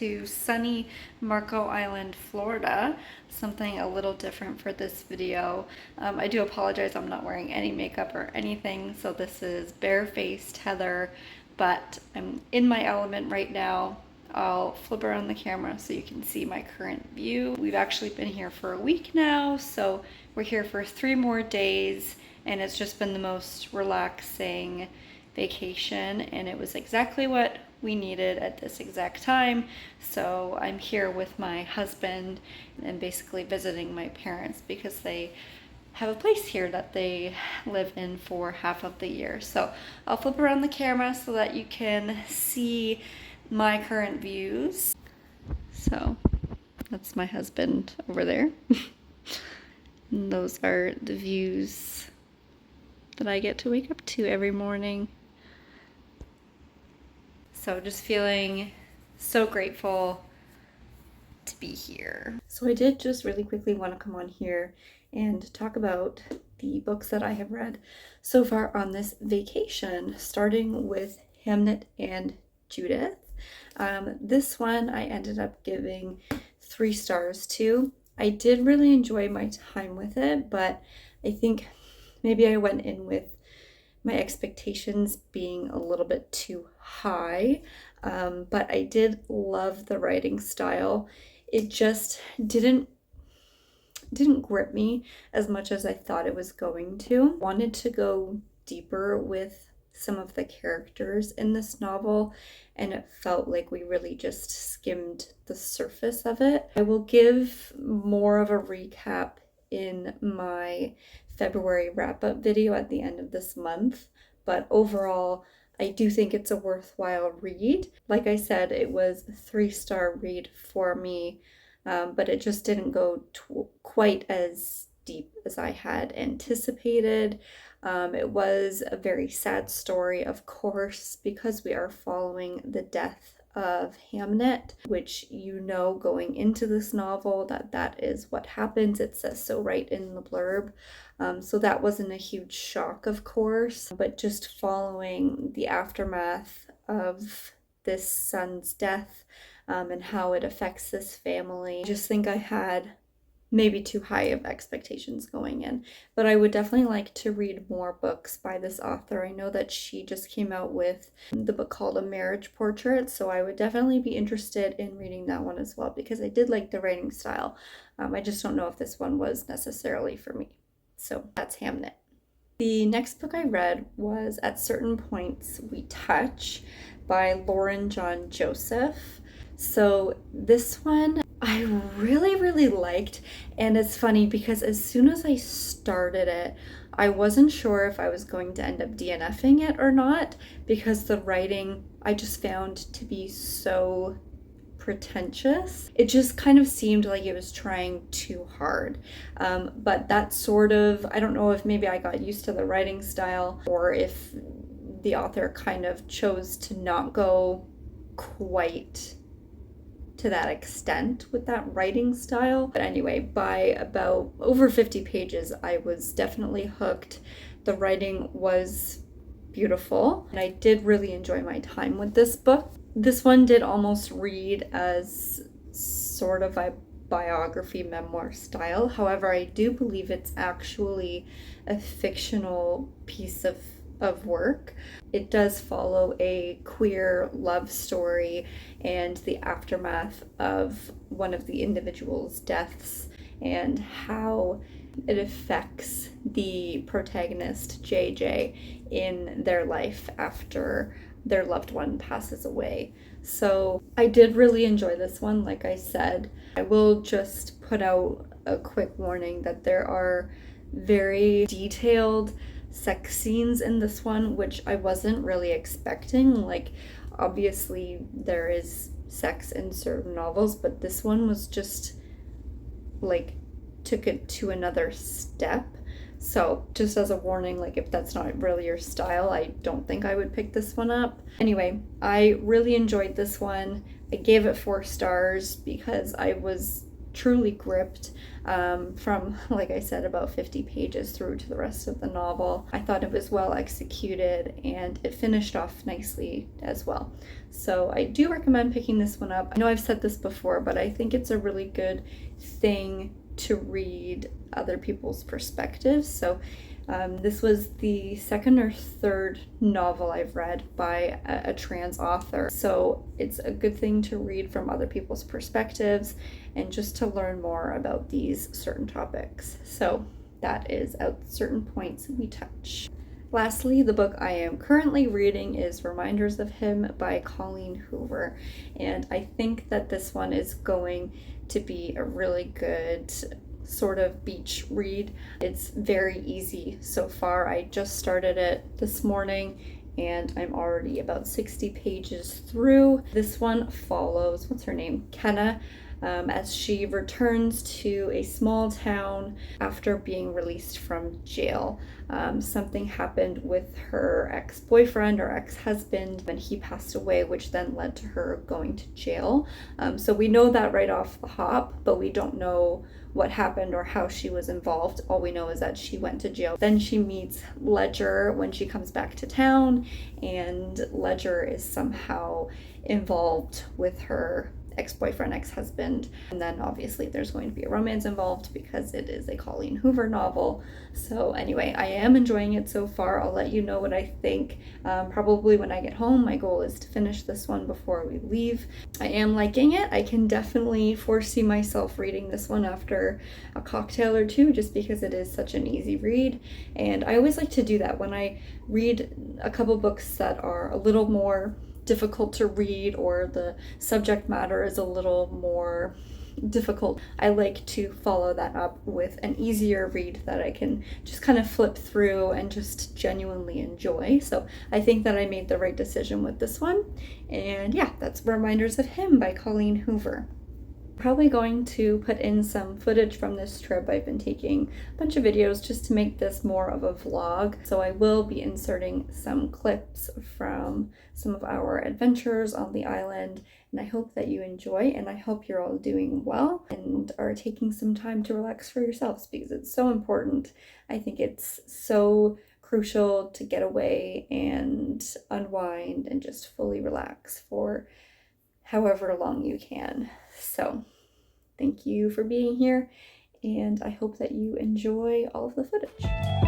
to sunny Marco Island, Florida. Something a little different for this video. I do apologize, I'm not wearing any makeup or anything, so this is barefaced Heather, but I'm in my element right now. I'll flip around the camera so you can see my current view. We've actually been here for a week now, so we're here for 3 more days, and it's just been the most relaxing vacation, and it was exactly what we needed at this exact time. So I'm here with my husband and basically visiting my parents because they have a place here that they live in for half of the year. So I'll flip around the camera so that you can see my current views. So that's my husband over there. And those are the views that I get to wake up to every morning. So just feeling so grateful to be here. So I did just really quickly want to come on here and talk about the books that I have read so far on this vacation, starting with Hamnet and Judith. This one I ended up giving 3 stars to. I did really enjoy my time with it, but I think maybe I went in with my expectations being a little bit too high, but I did love the writing style. It just didn't grip me as much as I thought it was going to. Wanted to go deeper with some of the characters in this novel, and it felt like we really just skimmed the surface of it. I will give more of a recap in my February wrap-up video at the end of this month, but overall I do think it's a worthwhile read. Like I said, it was a 3-star read for me, but it just didn't go quite as deep as I had anticipated. It was a very sad story, of course, because we are following the death of Hamnet, which you know going into this novel that is what happens. It says so right in the blurb. So that wasn't a huge shock, of course, but just following the aftermath of this son's death and how it affects this family. I just think I had maybe too high of expectations going in, but I would definitely like to read more books by this author. I know that she just came out with the book called A Marriage Portrait, so I would definitely be interested in reading that one as well because I did like the writing style. I just don't know if this one was necessarily for me. So that's Hamnet. The next book I read was At Certain Points We Touch by Lauren John Joseph. So this one I really liked, and it's funny because as soon as I started it, I wasn't sure if I was going to end up DNFing it or not because the writing I just found to be so pretentious. It just kind of seemed like it was trying too hard. But that sort of, I don't know if maybe I got used to the writing style or if the author kind of chose to not go quite to that extent with that writing style. But anyway, by about over 50 pages, I was definitely hooked. The writing was beautiful, and I did really enjoy my time with this book. This one did almost read as sort of a biography memoir style. However, I do believe it's actually a fictional piece of work. It does follow a queer love story and the aftermath of one of the individual's deaths and how it affects the protagonist JJ in their life after their loved one passes away. So I did really enjoy this one. Like I said, I will just put out a quick warning that there are very detailed sex scenes in this one, which I wasn't really expecting. Like, obviously there is sex in certain novels, but this one was just like took it to another step. So just as a warning, like if that's not really your style, I don't think I would pick this one up. Anyway, I really enjoyed this one. I gave it 4 stars because I was truly gripped from, like I said, about 50 pages through to the rest of the novel. I thought it was well executed and it finished off nicely as well. So I do recommend picking this one up. I know I've said this before, but I think it's a really good thing to read other people's perspectives. So this was the second or third novel I've read by a trans author. So it's a good thing to read from other people's perspectives and just to learn more about these certain topics. So that is at certain points we touch. Lastly, the book I am currently reading is Reminders of Him by Colleen Hoover. And I think that this one is going to be a really good sort of beach read. It's very easy so far. I just started it this morning and I'm already about 60 pages through. This one follows, what's her name? Kenna, as she returns to a small town after being released from jail. Something happened with her ex-boyfriend or ex-husband when he passed away, which then led to her going to jail. So we know that right off the hop, but we don't know what happened or how she was involved. All we know is that she went to jail. Then she meets Ledger when she comes back to town, and Ledger is somehow involved with her ex-boyfriend, ex-husband, and then obviously there's going to be a romance involved because it is a Colleen Hoover novel. So anyway, I am enjoying it so far. I'll let you know what I think probably when I get home. My goal is to finish this one before we leave. I am liking it. I can definitely foresee myself reading this one after a cocktail or two just because it is such an easy read, and I always like to do that when I read a couple books that are a little more difficult to read or the subject matter is a little more difficult. I like to follow that up with an easier read that I can just kind of flip through and just genuinely enjoy. So I think that I made the right decision with this one. And yeah, that's Reminders of Him by Colleen Hoover. Probably going to put in some footage from this trip. I've been taking a bunch of videos just to make this more of a vlog. So I will be inserting some clips from some of our adventures on the island, and I hope that you enjoy, and I hope you're all doing well and are taking some time to relax for yourselves because it's so important. I think it's so crucial to get away and unwind and just fully relax for however long you can. So thank you for being here, and I hope that you enjoy all of the footage.